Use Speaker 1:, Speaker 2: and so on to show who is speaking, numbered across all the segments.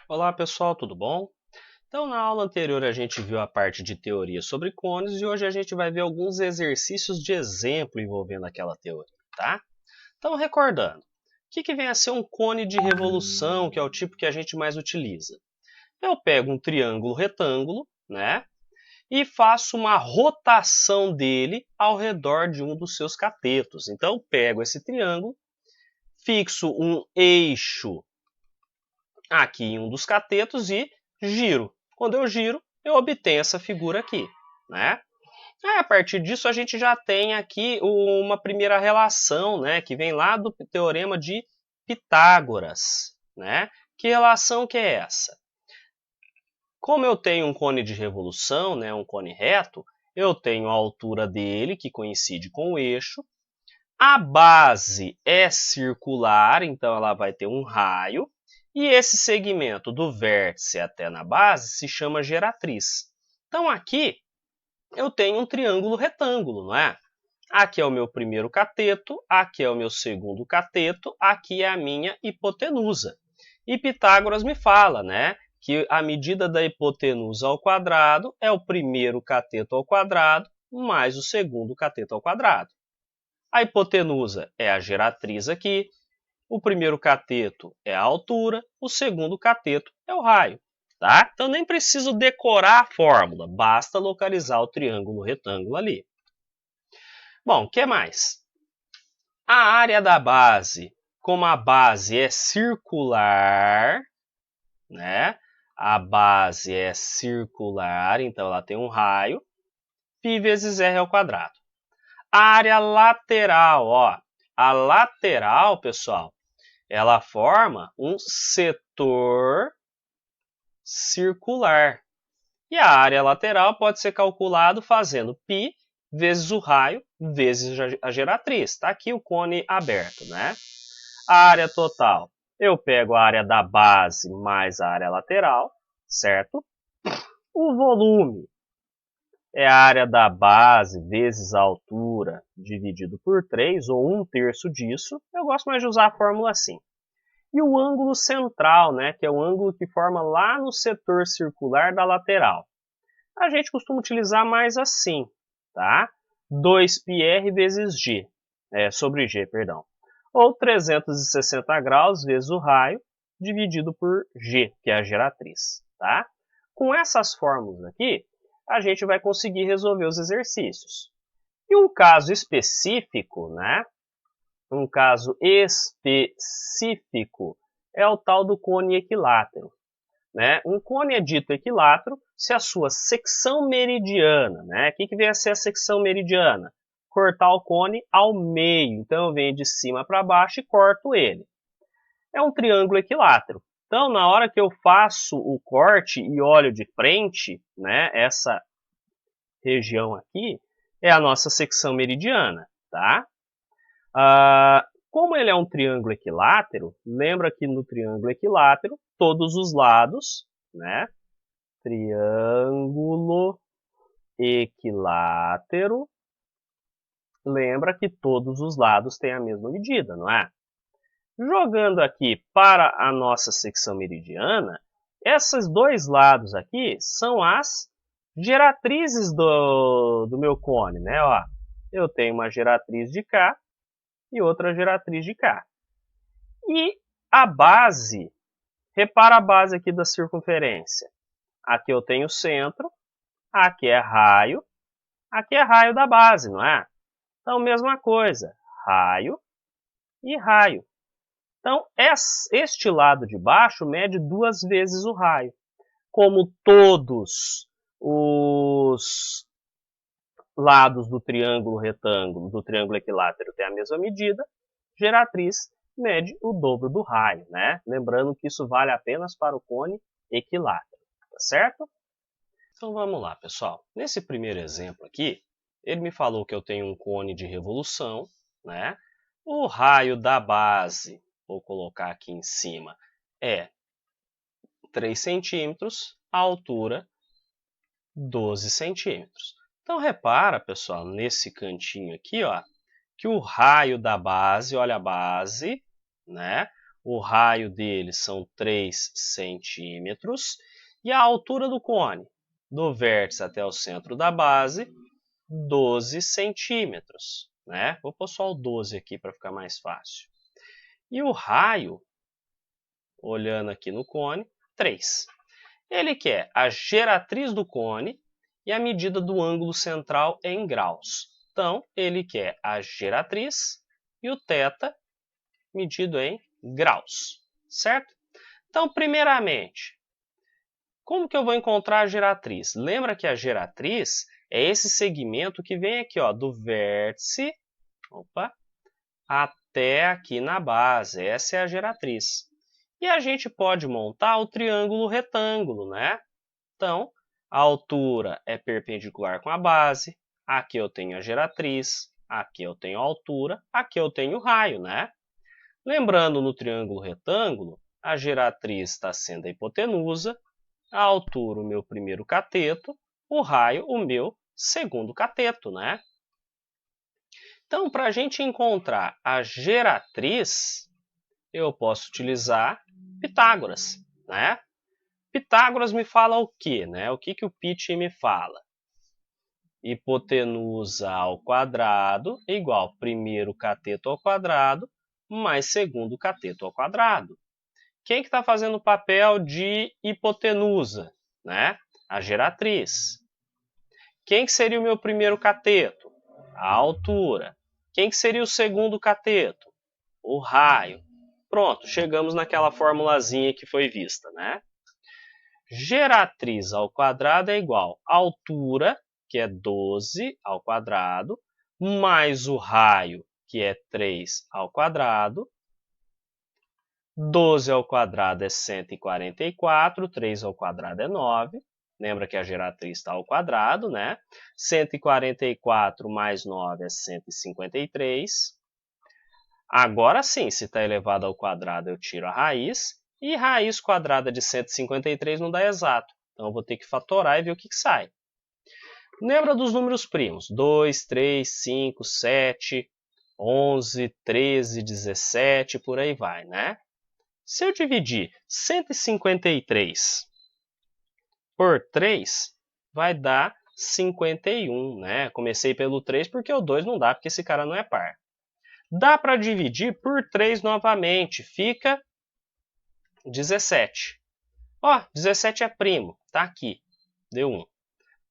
Speaker 1: Olá pessoal, tudo bom? Então, na aula anterior a gente viu a parte de teoria sobre cones e hoje a gente vai ver alguns exercícios de exemplo envolvendo aquela teoria, tá? Então, recordando, o que vem a ser um cone de revolução, que é o tipo que a gente mais utiliza? Eu pego um triângulo retângulo, né? E faço uma rotação dele ao redor de um dos seus catetos. Então, pego esse triângulo, fixo um eixo aqui em um dos catetos e giro. Quando eu giro, eu obtenho essa figura aqui, né? Aí, a partir disso, a gente já tem aqui uma primeira relação, né, que vem lá do teorema de Pitágoras, né? Que relação que é essa? Como eu tenho um cone de revolução, né, um cone reto, eu tenho a altura dele, que coincide com o eixo. A base é circular, então ela vai ter um raio. E esse segmento do vértice até na base se chama geratriz. Então aqui eu tenho um triângulo retângulo, não é? Aqui é o meu primeiro cateto, aqui é o meu segundo cateto, aqui é a minha hipotenusa. E Pitágoras me fala, né, que a medida da hipotenusa ao quadrado é o primeiro cateto ao quadrado mais o segundo cateto ao quadrado. A hipotenusa é a geratriz aqui, o primeiro cateto é a altura, o segundo cateto é o raio. Tá? Então nem preciso decorar a fórmula, basta localizar o triângulo retângulo ali. Bom, o que mais? A área da base, como a base é circular, né? A base é circular, então ela tem um raio, π vezes r ao quadrado. A área lateral, ó, a lateral, pessoal, ela forma um setor circular. E a área lateral pode ser calculado fazendo π vezes o raio vezes a geratriz. Está aqui o cone aberto, né? A área total, eu pego a área da base mais a área lateral, certo? O volume é a área da base vezes a altura dividido por 3, ou 1/3 disso. Eu gosto mais de usar a fórmula assim. E o ângulo central, né, que é o ângulo que forma lá no setor circular da lateral. A gente costuma utilizar mais assim, tá? 2πr vezes g, sobre g, perdão. Ou 360 graus vezes o raio dividido por g, que é a geratriz, tá? Com essas fórmulas aqui, a gente vai conseguir resolver os exercícios. E um caso específico, né? Um caso específico é o tal do cone equilátero. Né? Um cone é dito equilátero se a sua secção meridiana, né? O que vem a ser a secção meridiana? Cortar o cone ao meio. Então eu venho de cima para baixo e corto ele. É um triângulo equilátero. Então, na hora que eu faço o corte e olho de frente, né, essa região aqui é a nossa secção meridiana, tá? Como ele é um triângulo equilátero, lembra que no triângulo equilátero, todos os lados, né? Triângulo equilátero, lembra que todos os lados têm a mesma medida, não é? Jogando aqui para a nossa secção meridiana, esses dois lados aqui são as geratrizes do meu cone, né? Ó, eu tenho uma geratriz de cá e outra geratriz de cá. E a base, repara a base aqui da circunferência. Aqui eu tenho o centro, aqui é raio da base, não é? Então, mesma coisa, raio e raio. Então, este lado de baixo mede 2 vezes o raio. Como todos os lados do triângulo retângulo, do triângulo equilátero têm a mesma medida, geratriz mede o dobro do raio, né? Lembrando que isso vale apenas para o cone equilátero, tá certo? Então vamos lá, pessoal. Nesse primeiro exemplo aqui, ele me falou que eu tenho um cone de revolução, né? O raio da base, vou colocar aqui em cima, é 3 centímetros, a altura 12 centímetros. Então repara, pessoal, nesse cantinho aqui, ó, que o raio da base, olha a base, né? o raio dele são 3 centímetros, e a altura do cone, do vértice até o centro da base, 12 centímetros. Né? Vou pôr só o 12 aqui para ficar mais fácil. E o raio, olhando aqui no cone, 3. Ele quer a geratriz do cone e a medida do ângulo central em graus. Então, ele quer a geratriz e o θ medido em graus, certo? Então, primeiramente, como que eu vou encontrar a geratriz? Lembra que a geratriz é esse segmento que vem aqui, ó, do vértice até aqui na base. Essa é a geratriz. E a gente pode montar o triângulo retângulo, né? Então, a altura é perpendicular com a base. Aqui eu tenho a geratriz. Aqui eu tenho a altura. Aqui eu tenho o raio, né? Lembrando, no triângulo retângulo, a geratriz está sendo a hipotenusa, a altura o meu primeiro cateto, o raio o meu segundo cateto, né? Então, para a gente encontrar a geratriz, eu posso utilizar Pitágoras, né? Pitágoras me fala o quê, né? O que o Pit me fala? Hipotenusa ao quadrado igual primeiro cateto ao quadrado mais segundo cateto ao quadrado. Quem que está fazendo o papel de hipotenusa? Né? A geratriz. Quem que seria o meu primeiro cateto? A altura. Quem que seria o segundo cateto? O raio. Pronto, chegamos naquela formulazinha que foi vista, né? Geratriz ao quadrado é igual a altura, que é 12 ao quadrado, mais o raio, que é 3 ao quadrado. 12 ao quadrado é 144, 3 ao quadrado é 9. Lembra que a geratriz está ao quadrado, né? 144 mais 9 é 153. Agora sim, se está elevado ao quadrado, eu tiro a raiz. E raiz quadrada de 153 não dá exato. Então, eu vou ter que fatorar e ver o que sai. Lembra dos números primos? 2, 3, 5, 7, 11, 13, 17, por aí vai, né? Se eu dividir 153 por 3, vai dar 51, né? Comecei pelo 3 porque o 2 não dá, porque esse cara não é par. Dá para dividir por 3 novamente, fica 17. Ó, 17 é primo, tá aqui, deu 1.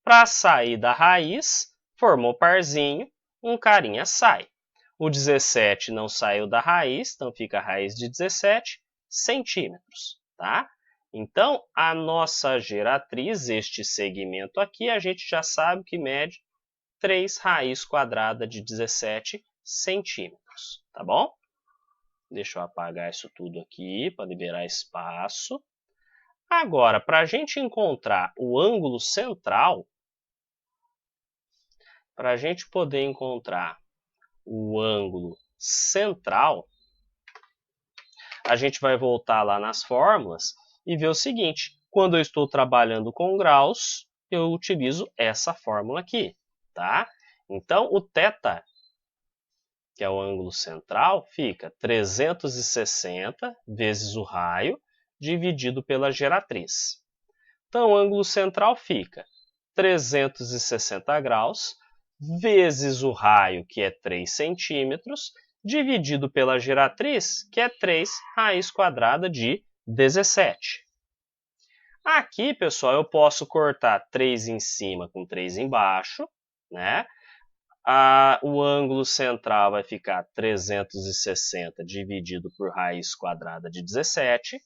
Speaker 1: Para sair da raiz, formou parzinho, um carinha sai. O 17 não saiu da raiz, então fica a raiz de 17 centímetros, tá? Então, a nossa geratriz, este segmento aqui, a gente já sabe que mede 3 raiz quadrada de 17 centímetros, tá bom? Deixa eu apagar isso tudo aqui para liberar espaço. Agora, para a gente encontrar o ângulo central, para a gente poder encontrar o ângulo central, a gente vai voltar lá nas fórmulas e ver o seguinte: quando eu estou trabalhando com graus, eu utilizo essa fórmula aqui, tá? Então, o θ, que é o ângulo central, fica 360 vezes o raio dividido pela geratriz. Então, o ângulo central fica 360 graus vezes o raio, que é 3 centímetros, dividido pela geratriz, que é 3 raiz quadrada de 17. Aqui, pessoal, eu posso cortar 3 em cima com 3 embaixo, né? O ângulo central vai ficar 360 dividido por raiz quadrada de 17.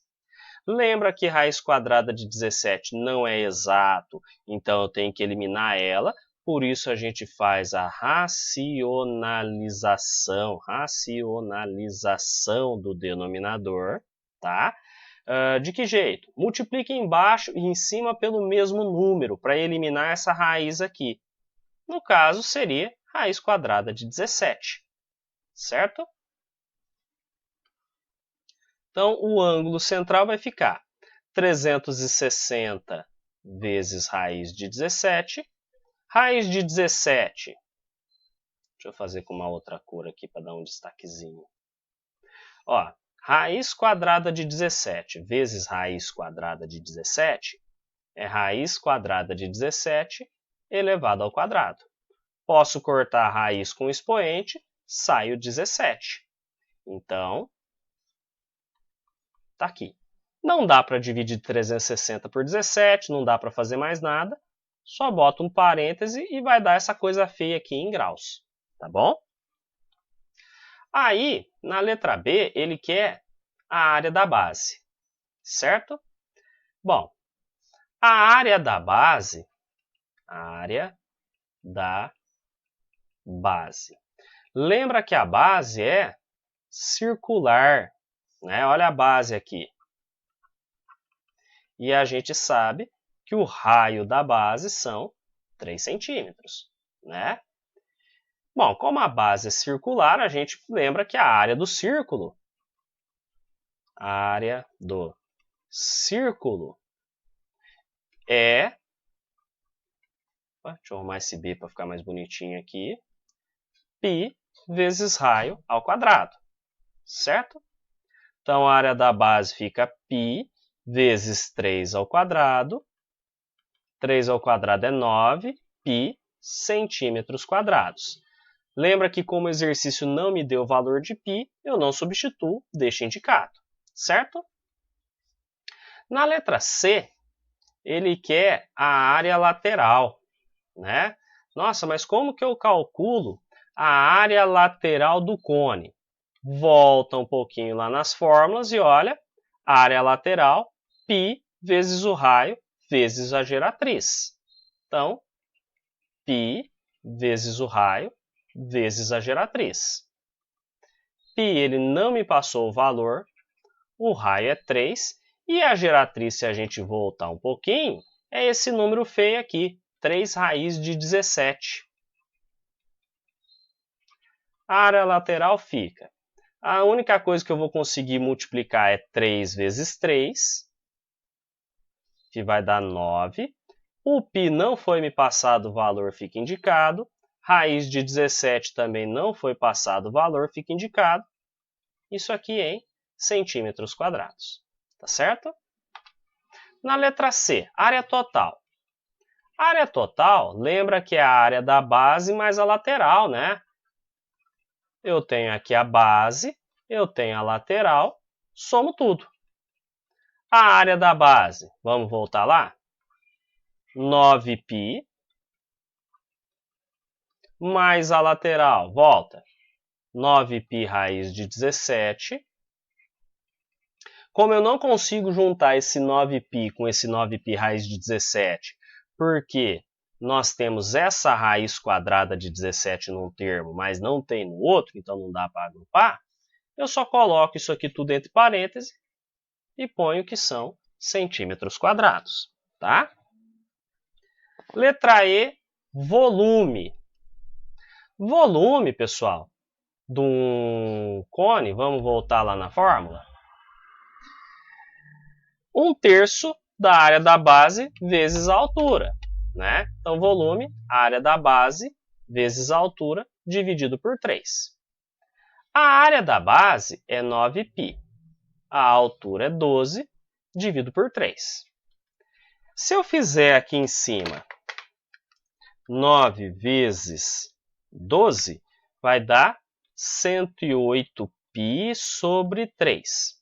Speaker 1: Lembra que raiz quadrada de 17 não é exato, então eu tenho que eliminar ela. Por isso a gente faz a racionalização do denominador, tá? De que jeito? Multiplica embaixo e em cima pelo mesmo número para eliminar essa raiz aqui. No caso, seria raiz quadrada de 17, certo? Então, o ângulo central vai ficar 360 vezes raiz de 17. Raiz de 17, deixa eu fazer com uma outra cor aqui para dar um destaquezinho. Ó, Raiz quadrada de 17 vezes raiz quadrada de 17 é raiz quadrada de 17 elevado ao quadrado. Posso cortar a raiz com o expoente, sai o 17. Então, está aqui. Não dá para dividir 360 por 17, não dá para fazer mais nada. Só bota um parêntese e vai dar essa coisa feia aqui em graus. Tá bom? Aí, na letra B, ele quer a área da base. Certo? Bom, a área da base, lembra que a base é circular, né? Olha a base aqui. E a gente sabe que o raio da base são 3 centímetros, né? Bom, como a base é circular, a gente lembra que a área do círculo é... Deixa eu arrumar esse B para ficar mais bonitinho aqui. Π vezes raio ao quadrado, certo? Então, a área da base fica π vezes 3 ao quadrado. 3 ao quadrado é 9, π centímetros quadrados. Lembra que como o exercício não me deu o valor de π, eu não substituo, deixo indicado, certo? Na letra C, ele quer a área lateral, né? Nossa, mas como que eu calculo a área lateral do cone? Volta um pouquinho lá nas fórmulas e olha, a área lateral, π vezes o raio vezes a geratriz. Então, π vezes o raio vezes a geratriz. Π ele não me passou o valor, o raio é 3, e a geratriz, se a gente voltar um pouquinho, é esse número feio aqui, 3 raiz de 17. A área lateral fica. A única coisa que eu vou conseguir multiplicar é 3 vezes 3, que vai dar 9. O π não foi me passado o valor, fica indicado. Raiz de 17 também não foi passado o valor, fica indicado. Isso aqui em centímetros quadrados. Tá certo? Na letra C, área total. A área total, lembra que é a área da base mais a lateral, né? Eu tenho aqui a base, eu tenho a lateral, somo tudo. A área da base, vamos voltar lá? 9π mais a lateral, volta. 9π raiz de 17. Como eu não consigo juntar esse 9π com esse 9π raiz de 17, porque nós temos essa raiz quadrada de 17 num termo, mas não tem no outro, então não dá para agrupar, eu só coloco isso aqui tudo entre parênteses e ponho que são centímetros quadrados. Tá? Letra E, volume. Volume, pessoal, de um cone, vamos voltar lá na fórmula? 1/3 da área da base vezes a altura. Né? Então, volume, área da base vezes a altura, dividido por 3. A área da base é 9π. A altura é 12, dividido por 3. Se eu fizer aqui em cima 9 vezes 12, vai dar 108π sobre 3.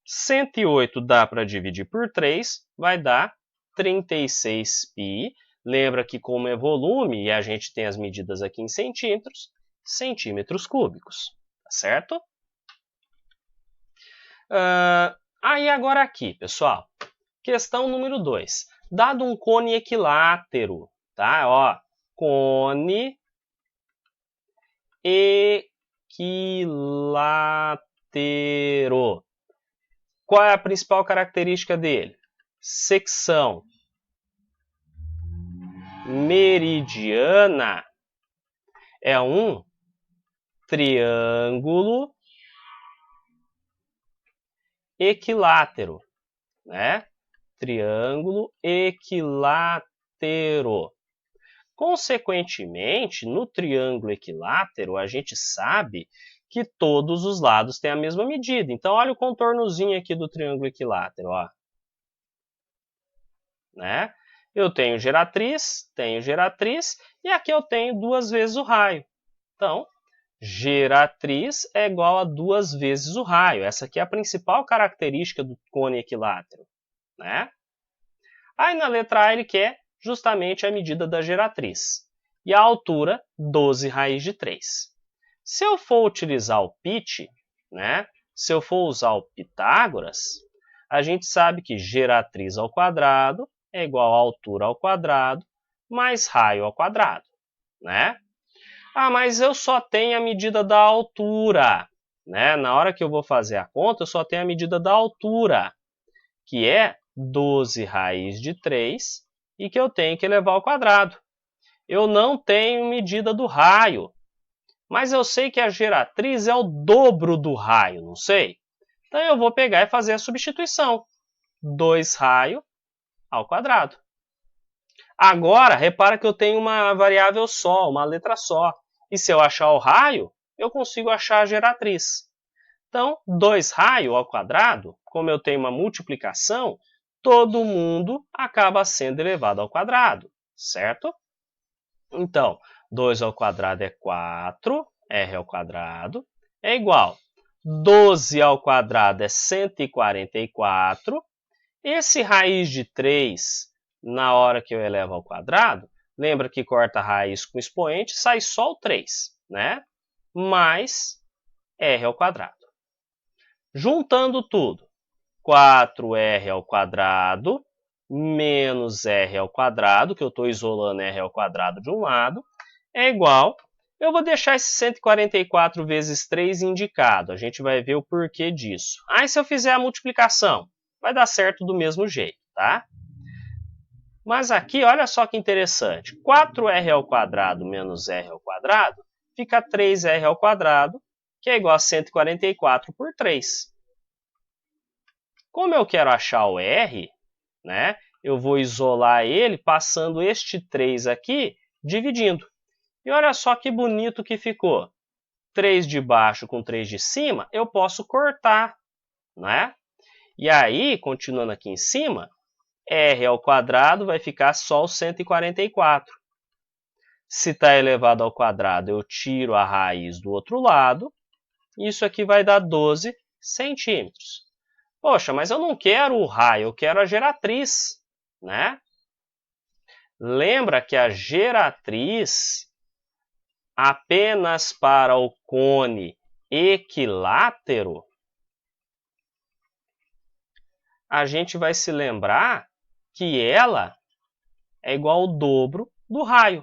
Speaker 1: 108 dá para dividir por 3, vai dar 36π. Lembra que como é volume e a gente tem as medidas aqui em centímetros, centímetros cúbicos, tá certo? Aí agora aqui, pessoal, questão número 2. Dado um cone equilátero, tá? Ó, cone equilátero. Qual é a principal característica dele? Secção meridiana é um triângulo equilátero, né? Triângulo equilátero. Consequentemente, no triângulo equilátero, a gente sabe que todos os lados têm a mesma medida. Então, olha o contornozinho aqui do triângulo equilátero, ó. Né? Eu tenho geratriz, e aqui eu tenho 2 vezes o raio. Então, geratriz é igual a 2 vezes o raio. Essa aqui é a principal característica do cone equilátero. Né? Aí na letra A ele quer justamente a medida da geratriz. E a altura, 12 raiz de 3. Se eu for utilizar o PIT, né? Se eu for usar o Pitágoras, a gente sabe que geratriz ao quadrado é igual a altura ao quadrado mais raio ao quadrado. Né? Ah, mas eu só tenho a medida da altura. Né? Na hora que eu vou fazer a conta, eu só tenho a medida da altura, que é 12 raiz de 3, e que eu tenho que elevar ao quadrado. Eu não tenho medida do raio, mas eu sei que a geratriz é o dobro do raio, não sei? Então eu vou pegar e fazer a substituição. 2 raio ao quadrado. Agora, repara que eu tenho uma variável só, uma letra só. E se eu achar o raio, eu consigo achar a geratriz. Então, 2 raio ao quadrado, como eu tenho uma multiplicação, todo mundo acaba sendo elevado ao quadrado, certo? Então, 2 ao quadrado é 4, r ao quadrado, é igual. 12 ao quadrado é 144. Esse raiz de 3, na hora que eu elevo ao quadrado, lembra que corta a raiz com expoente, sai só o 3, né? Mais r ao quadrado. Juntando tudo, 4r ao quadrado menos r ao quadrado, que eu estou isolando r ao quadrado de um lado, é igual. Eu vou deixar esse 144 vezes 3 indicado. A gente vai ver o porquê disso. Aí, se eu fizer a multiplicação, vai dar certo do mesmo jeito, tá? Mas aqui, olha só que interessante. 4r ao quadrado menos r ao quadrado fica 3r ao quadrado, que é igual a 144 por 3. Como eu quero achar o r, né, eu vou isolar ele passando este 3 aqui, dividindo. E olha só que bonito que ficou. 3 de baixo com 3 de cima, eu posso cortar, né? E aí, continuando aqui em cima, r ao quadrado vai ficar só o 144. Se está elevado ao quadrado, eu tiro a raiz do outro lado. Isso aqui vai dar 12 centímetros. Poxa, mas eu não quero o raio, eu quero a geratriz, né? Lembra que a geratriz, apenas para o cone equilátero, a gente vai se lembrar que ela é igual ao dobro do raio.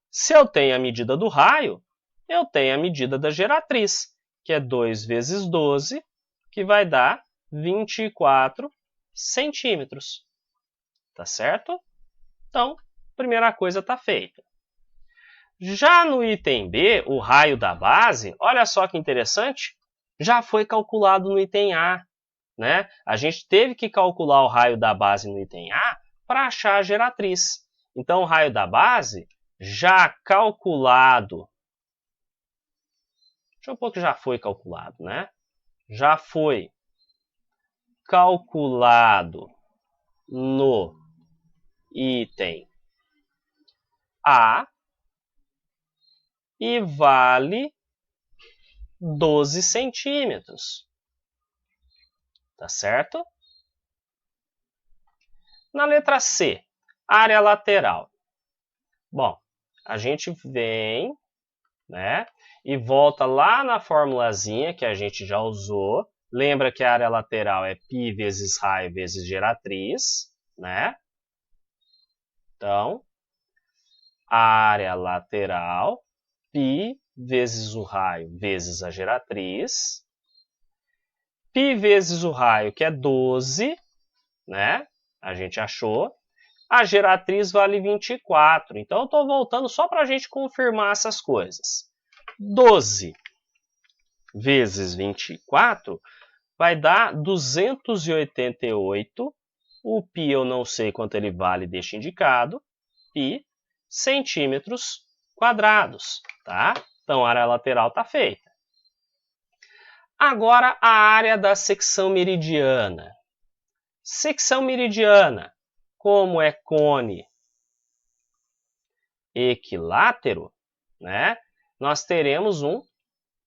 Speaker 1: Se eu tenho a medida do raio, eu tenho a medida da geratriz, que é 2 vezes 12, que vai dar 24 centímetros. Tá certo? Então, a primeira coisa está feita. Já no item B, o raio da base, olha só que interessante, já foi calculado no item A. Né? A gente teve que calcular o raio da base no item A para achar a geratriz. Então, o raio da base já calculado. Deixa eu pôr que já foi calculado, né? Já foi calculado no item A e vale 12 centímetros. Tá certo? Na letra C, área lateral. Bom, a gente vem, né, e volta lá na formulazinha que a gente já usou. Lembra que a área lateral é π vezes raio vezes geratriz, né? Então, área lateral, π vezes o raio vezes a geratriz. π vezes o raio, que é 12, né? A gente achou. A geratriz vale 24. Então, eu estou voltando só para a gente confirmar essas coisas. 12 vezes 24 vai dar 288. O π eu não sei quanto ele vale, deixa indicado. π centímetros quadrados. Tá? Então, a área lateral está feita. Agora a área da secção meridiana. Secção meridiana, como é cone equilátero, né? Nós teremos um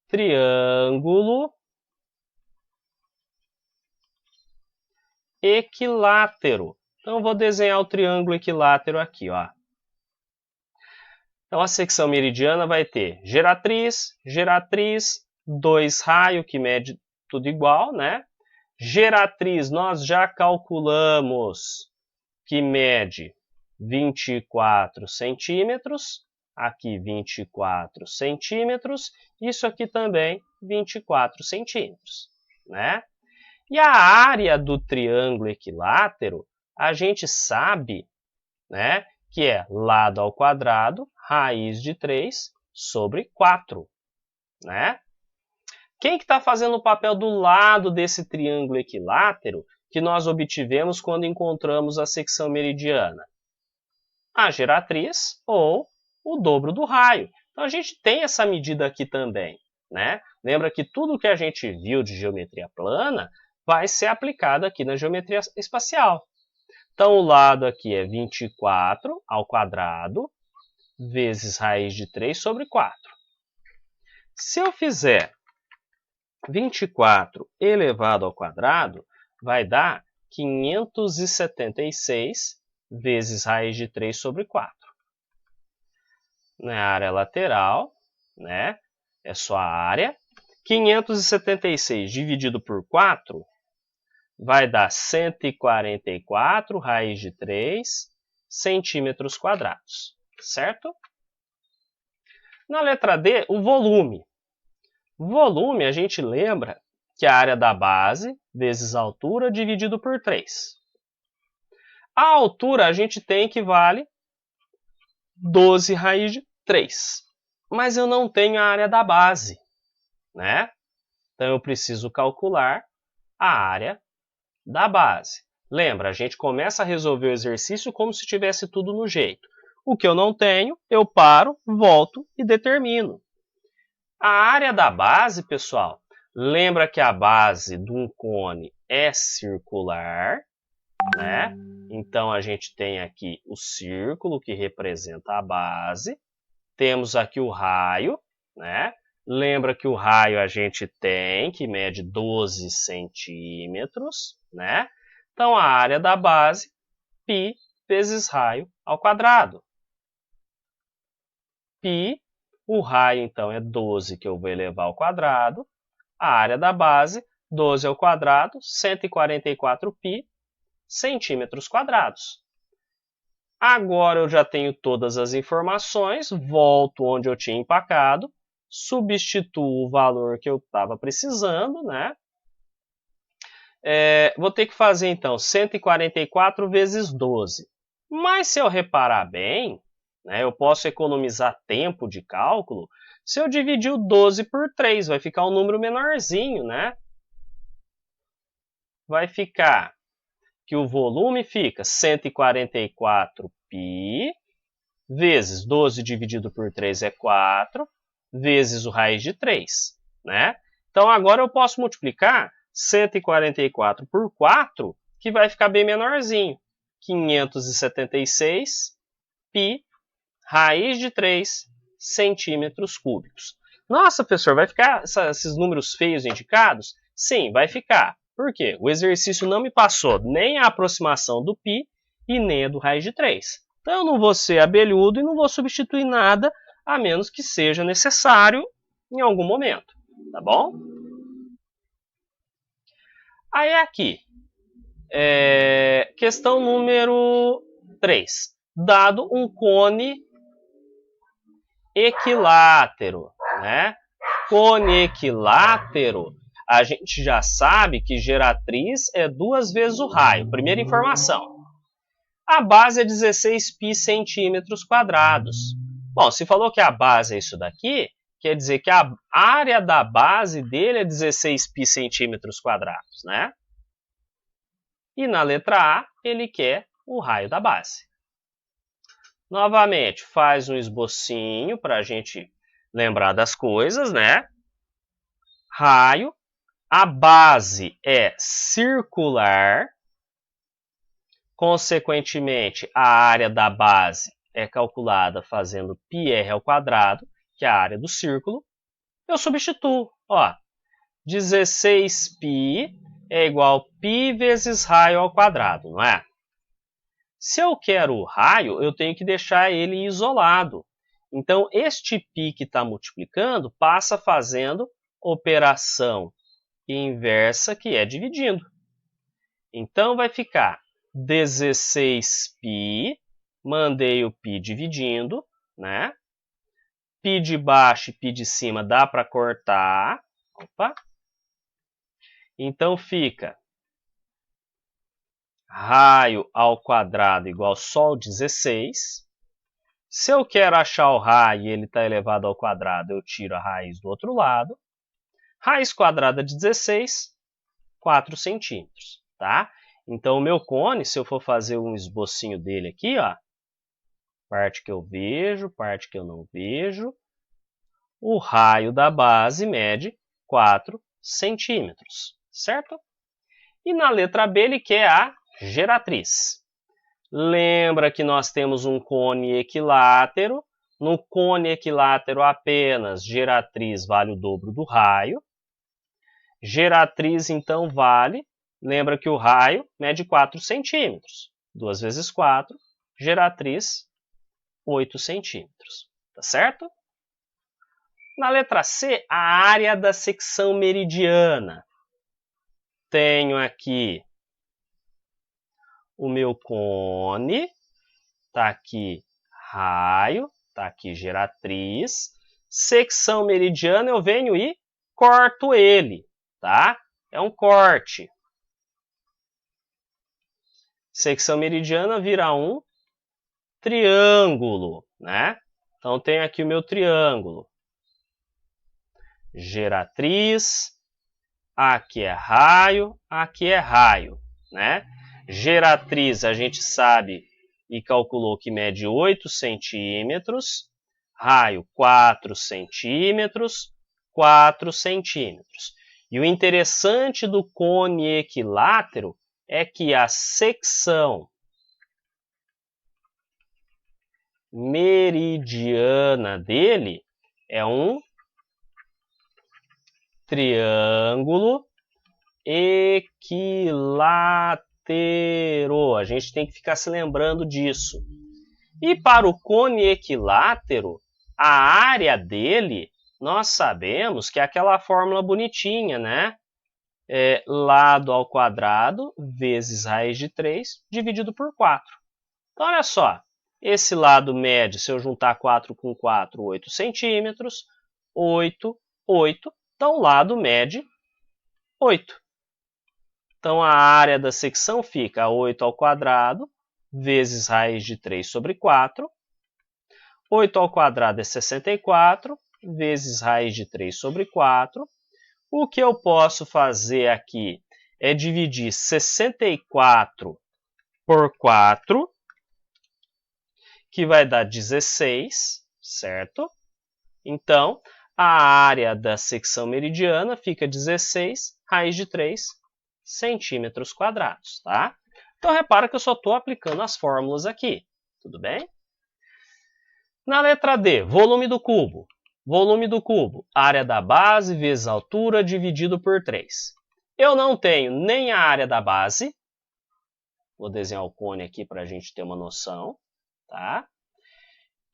Speaker 1: triângulo equilátero. Então, eu vou desenhar o triângulo equilátero aqui, ó. Então, a secção meridiana vai ter geratriz, geratriz, 2 raios, que mede tudo igual, né? Geratriz, nós já calculamos que mede 24 centímetros. Aqui, 24 centímetros. Isso aqui também, 24 centímetros, né? E a área do triângulo equilátero, a gente sabe, né, que é lado ao quadrado, raiz de 3 sobre 4, né? Quem que está fazendo o papel do lado desse triângulo equilátero que nós obtivemos quando encontramos a secção meridiana? A geratriz ou o dobro do raio. Então, a gente tem essa medida aqui também, né? Lembra que tudo que a gente viu de geometria plana vai ser aplicado aqui na geometria espacial. Então, o lado aqui é 24 ao quadrado vezes raiz de 3 sobre 4. Se eu fizer 24 elevado ao quadrado, vai dar 576 vezes raiz de 3 sobre 4. Na área lateral, né? É só a área. 576 dividido por 4 vai dar 144 raiz de 3 centímetros quadrados, certo? Na letra D, o volume. Volume, a gente lembra que a área da base vezes a altura dividido por 3. A altura a gente tem que vale 12 raiz de 3. Mas eu não tenho a área da base, né? Então, eu preciso calcular a área da base. Lembra, a gente começa a resolver o exercício como se tivesse tudo no jeito. O que eu não tenho, eu paro, volto e determino. A área da base, pessoal, lembra que a base de um cone é circular, né? Então, a gente tem aqui o círculo que representa a base. Temos aqui o raio, né? Lembra que o raio a gente tem, que mede 12 centímetros, né? Então, a área da base, π vezes raio ao quadrado. Π, o raio, então, é 12 que eu vou elevar ao quadrado. A área da base, 12 ao quadrado, 144 π centímetros quadrados. Agora eu já tenho todas as informações, volto onde eu tinha empacado, substituo o valor que eu estava precisando, né? Vou ter que fazer, então, 144 vezes 12. Mas se eu reparar bem, né, eu posso economizar tempo de cálculo se eu dividir o 12 por 3, vai ficar um número menorzinho, né? Vai ficar que o volume fica 144 π vezes 12 dividido por 3 é 4, vezes o raiz de 3, né? Então, agora eu posso multiplicar 144 por 4, que vai ficar bem menorzinho. 576 π raiz de 3 centímetros cúbicos. Nossa, professor, vai ficar esses números feios indicados? Sim, vai ficar. Por quê? O exercício não me passou nem a aproximação do π e nem a do raiz de 3. Então, eu não vou ser abelhudo e não vou substituir nada, a menos que seja necessário em algum momento. Tá bom? Aí aqui, questão número 3. Dado um cone equilátero, né? Cone equilátero, a gente já sabe que geratriz é 2 vezes o raio. Primeira informação. A base é 16 π centímetros quadrados. Bom, se falou que a base é isso daqui, quer dizer que a área da base dele é 16 π centímetros quadrados, né? E na letra A, ele quer o raio da base. Novamente, faz um esbocinho para a gente lembrar das coisas, né? Raio A base é circular, consequentemente, a área da base é calculada fazendo πr ao quadrado, que é a área do círculo. Eu substituo, ó, 16π é igual a π vezes raio ao quadrado, não é? Se eu quero o raio, eu tenho que deixar ele isolado. Então, este π que está multiplicando passa fazendo operação inversa, que é dividindo. Então, vai ficar 16π, mandei o π dividindo, né? π de baixo e π de cima dá para cortar. Opa! Então, fica raio ao quadrado igual só 16. Se eu quero achar o raio e ele está elevado ao quadrado, eu tiro a raiz do outro lado. Raiz quadrada de 16, 4 centímetros, tá? Então, o meu cone, se eu for fazer um esbocinho dele aqui, ó, parte que eu vejo, parte que eu não vejo, o raio da base mede 4 centímetros, certo? E na letra B ele quer a geratriz. Lembra que nós temos um cone equilátero. No cone equilátero apenas geratriz vale o dobro do raio. Geratriz, então, vale, lembra que o raio mede 4 centímetros. 2 vezes 4, geratriz, 8 centímetros. Tá certo? Na letra C, a área da secção meridiana. Tenho aqui o meu cone, está aqui raio, está aqui geratriz. Secção meridiana, eu venho e corto ele, tá? É um corte. Secção meridiana vira um triângulo, né? Então, tenho aqui o meu triângulo. Geratriz, aqui é raio, né? Geratriz, a gente sabe e calculou que mede 8 centímetros. Raio, 4 centímetros, 4 centímetros. E o interessante do cone equilátero é que a secção meridiana dele é um triângulo equilátero. A gente tem que ficar se lembrando disso. E para o cone equilátero, a área dele, nós sabemos que é aquela fórmula bonitinha, né? Lado ao quadrado vezes raiz de 3 dividido por 4. Então, olha só. Esse lado mede, se eu juntar 4 com 4, 8 centímetros. 8, 8. Então, o lado mede 8. Então, a área da secção fica 8 ao quadrado vezes raiz de 3 sobre 4. 8 ao quadrado é 64, vezes raiz de 3 sobre 4. O que eu posso fazer aqui é dividir 64 por 4, que vai dar 16, certo? Então, a área da secção meridiana fica 16, raiz de 3, centímetros quadrados, tá? Então, repara que eu só estou aplicando as fórmulas aqui, tudo bem? Na letra D, volume do cubo. Volume do cubo, área da base vezes altura dividido por 3. Eu não tenho nem a área da base. Vou desenhar o cone aqui para a gente ter uma noção, tá?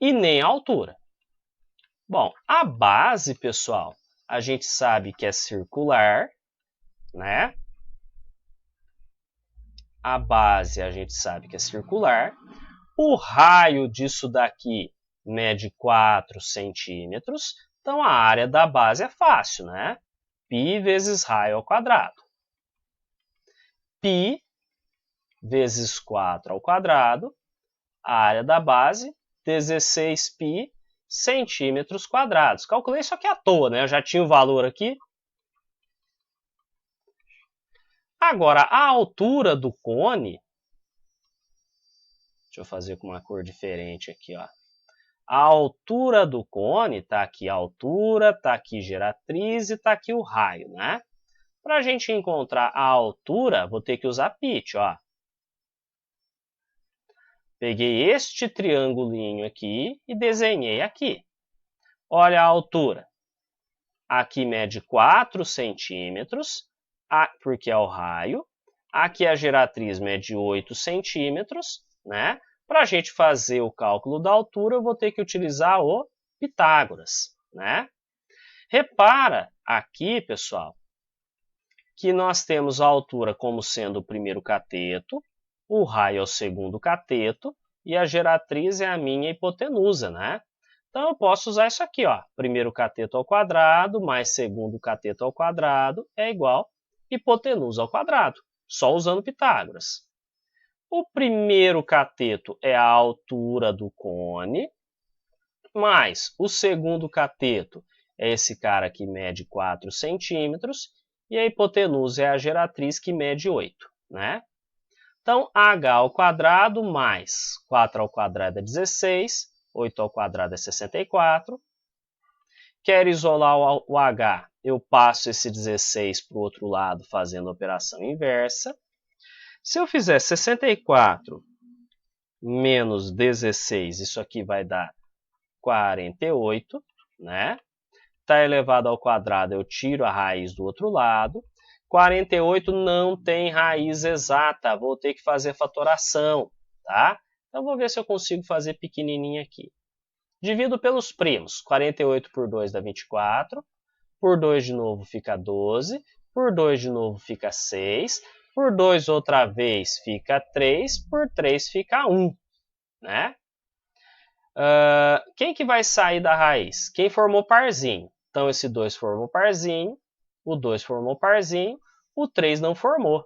Speaker 1: E nem a altura. Bom, a base, pessoal, a gente sabe que é circular, né? A base a gente sabe que é circular. O raio disso daqui mede 4 centímetros. Então, a área da base é fácil, né? Π vezes raio ao quadrado. Π vezes 4 ao quadrado. A área da base, 16π centímetros quadrados. Calculei isso aqui à toa, né? Eu já tinha o valor aqui. Agora, a altura do cone... Deixa eu fazer com uma cor diferente aqui, ó. A altura do cone, está aqui a altura, está aqui geratriz e está aqui o raio, né? Para a gente encontrar a altura, vou ter que usar pitch, ó. Peguei este triangulinho aqui e desenhei aqui. Olha a altura. Aqui mede 4 centímetros, porque é o raio. Aqui a geratriz mede 8 centímetros, né? Para a gente fazer o cálculo da altura, eu vou ter que utilizar o Pitágoras, né? Repara aqui, pessoal, que nós temos a altura como sendo o primeiro cateto, o raio é o segundo cateto e a geratriz é a minha hipotenusa, né? Então, eu posso usar isso aqui, ó. Primeiro cateto ao quadrado mais segundo cateto ao quadrado é igual hipotenusa ao quadrado, só usando Pitágoras. O primeiro cateto é a altura do cone, mais o segundo cateto é esse cara que mede 4 centímetros, e a hipotenusa é a geratriz que mede 8, né? Então, h ao quadrado mais 4 ao quadrado é 16, 8 ao quadrado é 64. Quero isolar o h, eu passo esse 16 para o outro lado fazendo a operação inversa. Se eu fizer 64 menos 16, isso aqui vai dar 48, né? Está elevado ao quadrado, eu tiro a raiz do outro lado. 48 não tem raiz exata, vou ter que fazer fatoração, tá? Então, vou ver se eu consigo fazer pequenininho aqui. Divido pelos primos. 48 por 2 dá 24. Por 2 de novo fica 12. Por 2 de novo fica 6. Por 2 outra vez fica 3. Por 3 fica 1, né? Quem que vai sair da raiz? Quem formou parzinho. Então, esse 2 formou parzinho, o 2 formou parzinho, o 3 não formou.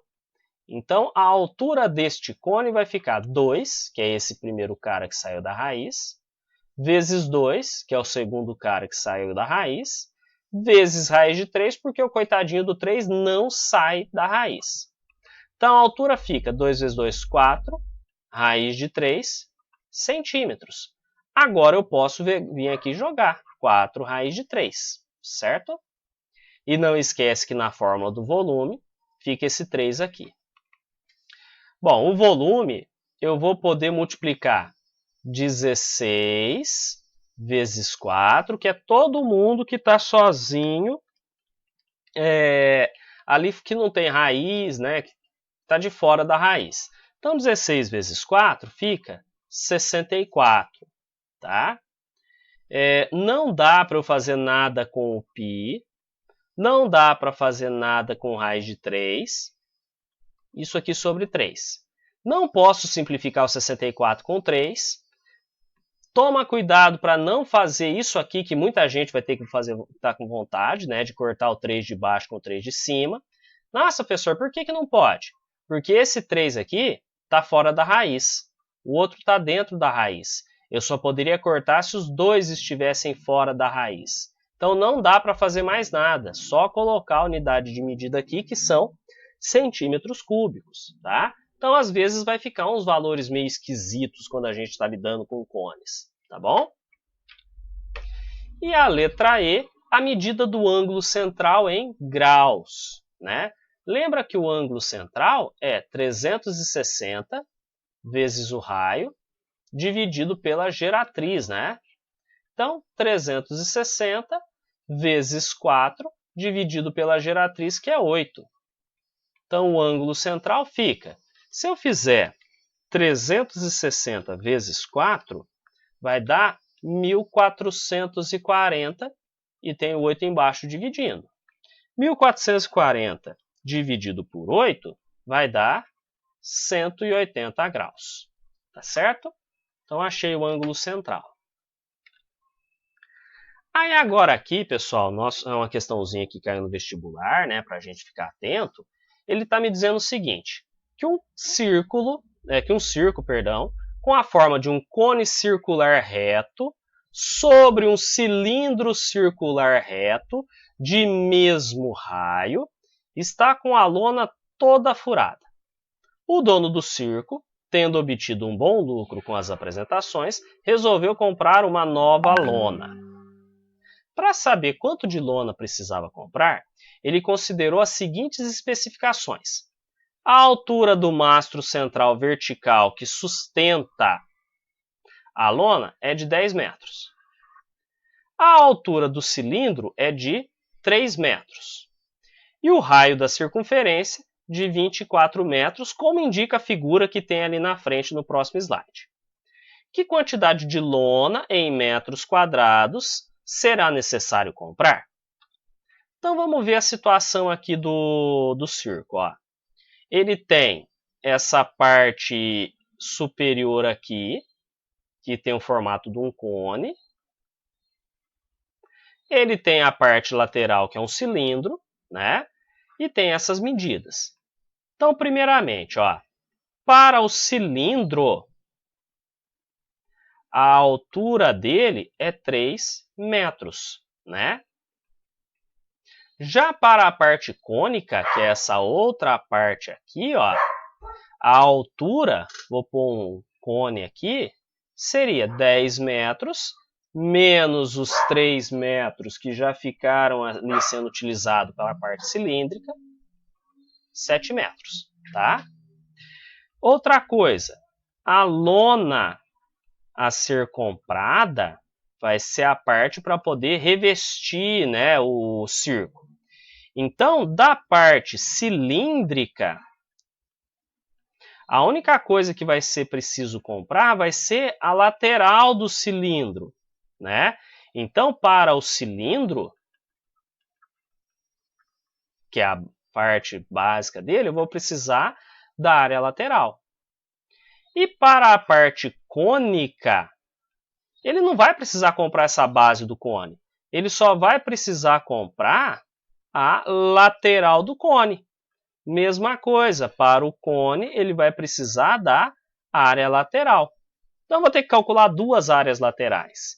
Speaker 1: Então, a altura deste cone vai ficar 2, que é esse primeiro cara que saiu da raiz, vezes 2, que é o segundo cara que saiu da raiz, vezes raiz de 3, porque o coitadinho do 3 não sai da raiz. Então, a altura fica 2 vezes 2, 4, raiz de 3 centímetros. Agora eu posso vir aqui jogar 4 raiz de 3, certo? E não esquece que na fórmula do volume fica esse 3 aqui. Bom, o volume eu vou poder multiplicar 16 vezes 4, que é todo mundo que está sozinho, ali que não tem raiz, né? Que está de fora da raiz. Então, 16 vezes 4 fica 64, tá? Não dá para eu fazer nada com o π, não dá para fazer nada com raiz de 3, isso aqui sobre 3. Não posso simplificar o 64 com 3. Toma cuidado para não fazer isso aqui, que muita gente vai ter que fazer, tá com vontade, né, de cortar o 3 de baixo com o 3 de cima. Nossa, professor, por que não pode? Porque esse 3 aqui está fora da raiz, o outro está dentro da raiz. Eu só poderia cortar se os dois estivessem fora da raiz. Então, não dá para fazer mais nada, só colocar a unidade de medida aqui, que são centímetros cúbicos, tá? Então, às vezes, vai ficar uns valores meio esquisitos quando a gente está lidando com cones, tá bom? E a letra E, a medida do ângulo central em graus, né? Lembra que o ângulo central é 360 vezes o raio dividido pela geratriz, né? Então, 360 vezes 4 dividido pela geratriz, que é 8. Então, o ângulo central fica... Se eu fizer 360 vezes 4, vai dar 1440 e tem o 8 embaixo dividindo. 1440 dividido por 8 vai dar 180 graus. Tá certo? Então, achei o ângulo central. Aí, agora aqui, pessoal, é uma questãozinha que caiu no vestibular, né, para a gente ficar atento. Ele está me dizendo o seguinte, que um circo, com a forma de um cone circular reto sobre um cilindro circular reto de mesmo raio está com a lona toda furada. O dono do circo, tendo obtido um bom lucro com as apresentações, resolveu comprar uma nova lona. Para saber quanto de lona precisava comprar, ele considerou as seguintes especificações. A altura do mastro central vertical que sustenta a lona é de 10 metros. A altura do cilindro é de 3 metros. E o raio da circunferência de 24 metros, como indica a figura que tem ali na frente no próximo slide. Que quantidade de lona em metros quadrados será necessário comprar? Então vamos ver a situação aqui do circo. Ó. Ele tem essa parte superior aqui, que tem o formato de um cone. Ele tem a parte lateral, que é um cilindro, né? E tem essas medidas. Então, primeiramente, ó, para o cilindro, a altura dele é 3 metros, né? Já para a parte cônica, que é essa outra parte aqui, ó, a altura, vou pôr um cone aqui, seria 10 metros, menos os 3 metros que já ficaram ali sendo utilizados pela parte cilíndrica, 7 metros, tá? Outra coisa, a lona a ser comprada vai ser a parte para poder revestir, né, o circo. Então, da parte cilíndrica, a única coisa que vai ser preciso comprar vai ser a lateral do cilindro, né? Então, para o cilindro, que é a parte básica dele, eu vou precisar da área lateral. E para a parte cônica, ele não vai precisar comprar essa base do cone. Ele só vai precisar comprar a lateral do cone. Mesma coisa, para o cone, ele vai precisar da área lateral. Então, eu vou ter que calcular duas áreas laterais.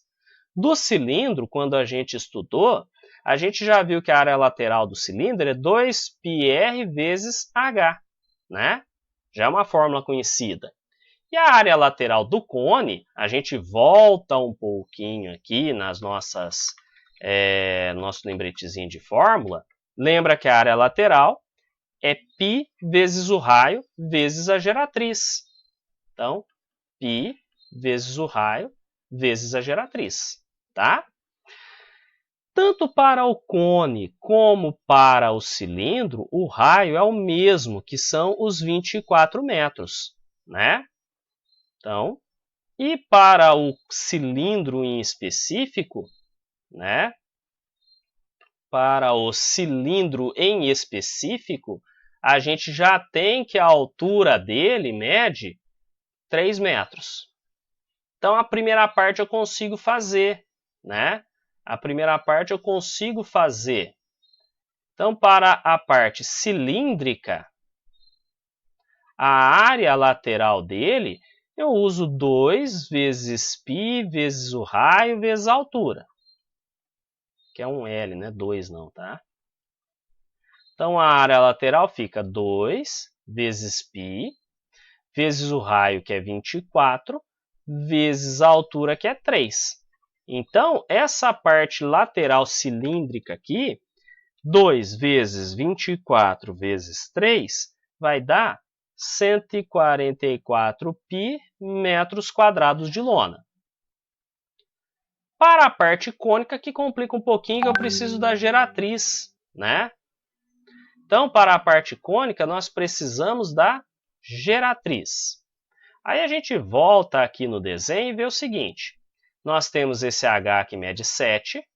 Speaker 1: Do cilindro, quando a gente estudou, a gente já viu que a área lateral do cilindro é 2πr vezes h, né? Já é uma fórmula conhecida. E a área lateral do cone, a gente volta um pouquinho aqui nas nosso lembretezinho de fórmula. Lembra que a área lateral é π vezes o raio vezes a geratriz. Então, π vezes o raio vezes a geratriz, tá? Tanto para o cone como para o cilindro, o raio é o mesmo, que são os 24 metros, né? Então, e para o cilindro em específico, né? Para o cilindro em específico, a gente já tem que a altura dele mede 3 metros. Então, a primeira parte eu consigo fazer, né? A primeira parte eu consigo fazer. Então, para a parte cilíndrica, a área lateral dele, eu uso 2 vezes π vezes o raio vezes a altura. Que é um L, né? 2 não, tá? Então, a área lateral fica 2 vezes π, vezes o raio, que é 24, vezes a altura, que é 3. Então, essa parte lateral cilíndrica aqui, 2 vezes 24 vezes 3, vai dar 144 π metros quadrados de lona. Para a parte cônica, que complica um pouquinho, eu preciso da geratriz, né? Então, para a parte cônica, nós precisamos da geratriz. Aí a gente volta aqui no desenho e vê o seguinte. Nós temos esse H que mede 7,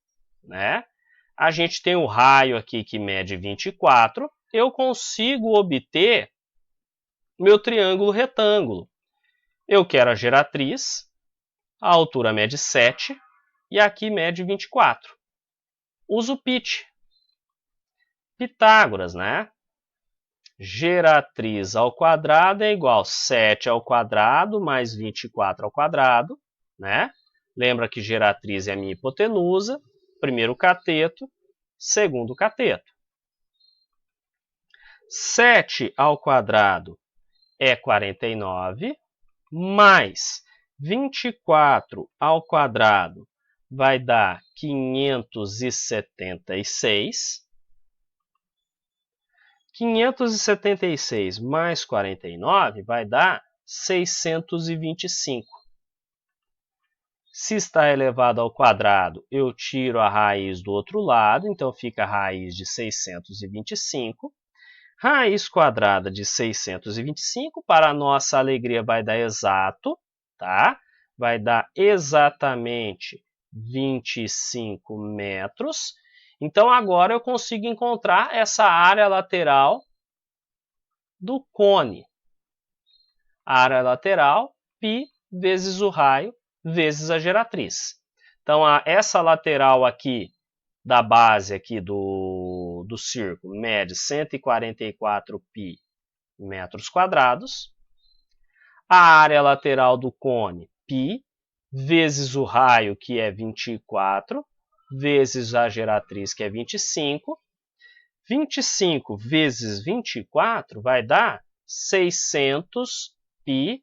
Speaker 1: né? A gente tem o raio aqui que mede 24. Eu consigo obter meu triângulo retângulo. Eu quero a geratriz, a altura mede 7 e aqui mede 24. Uso Pit. Pitágoras, né? Geratriz ao quadrado é igual a 7 ao quadrado mais 24 ao quadrado, né? Lembra que geratriz é a minha hipotenusa, primeiro cateto, segundo cateto. 7 ao quadrado é 49, mais 24 ao quadrado vai dar 576. 576 mais 49 vai dar 625. Se está elevado ao quadrado, eu tiro a raiz do outro lado, então fica a raiz de 625. Raiz quadrada de 625, para a nossa alegria, vai dar exato, tá? Vai dar exatamente 25 metros. Então, agora eu consigo encontrar essa área lateral do cone. A área lateral, π vezes o raio, vezes a geratriz. Então, essa lateral aqui da base aqui do círculo mede 144 π metros quadrados. A área lateral do cone, π, vezes o raio, que é 24, vezes a geratriz, que é 25. 25 vezes 24 vai dar 600 π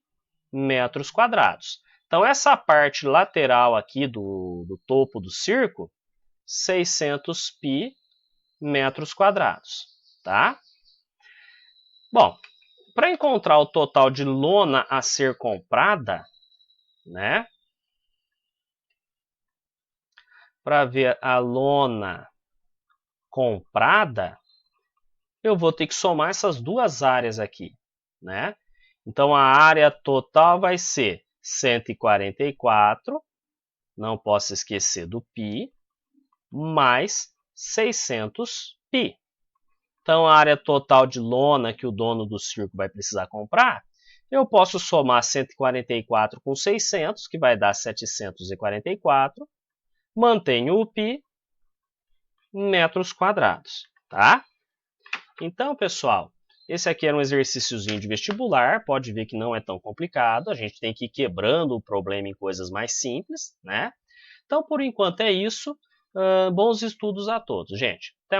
Speaker 1: metros quadrados. Então, essa parte lateral aqui do topo do círculo, 600 π metros quadrados, tá? Bom, para encontrar o total de lona a ser comprada, né? Para ver a lona comprada, eu vou ter que somar essas duas áreas aqui, né? Então, a área total vai ser 144, não posso esquecer do π, mais 600 π. Então, a área total de lona que o dono do circo vai precisar comprar, eu posso somar 144 com 600, que vai dar 744, mantenho o π, metros quadrados, tá? Então, pessoal, esse aqui era um exercíciozinho de vestibular, pode ver que não é tão complicado, a gente tem que ir quebrando o problema em coisas mais simples, né? Então, por enquanto é isso, bons estudos a todos, gente. Até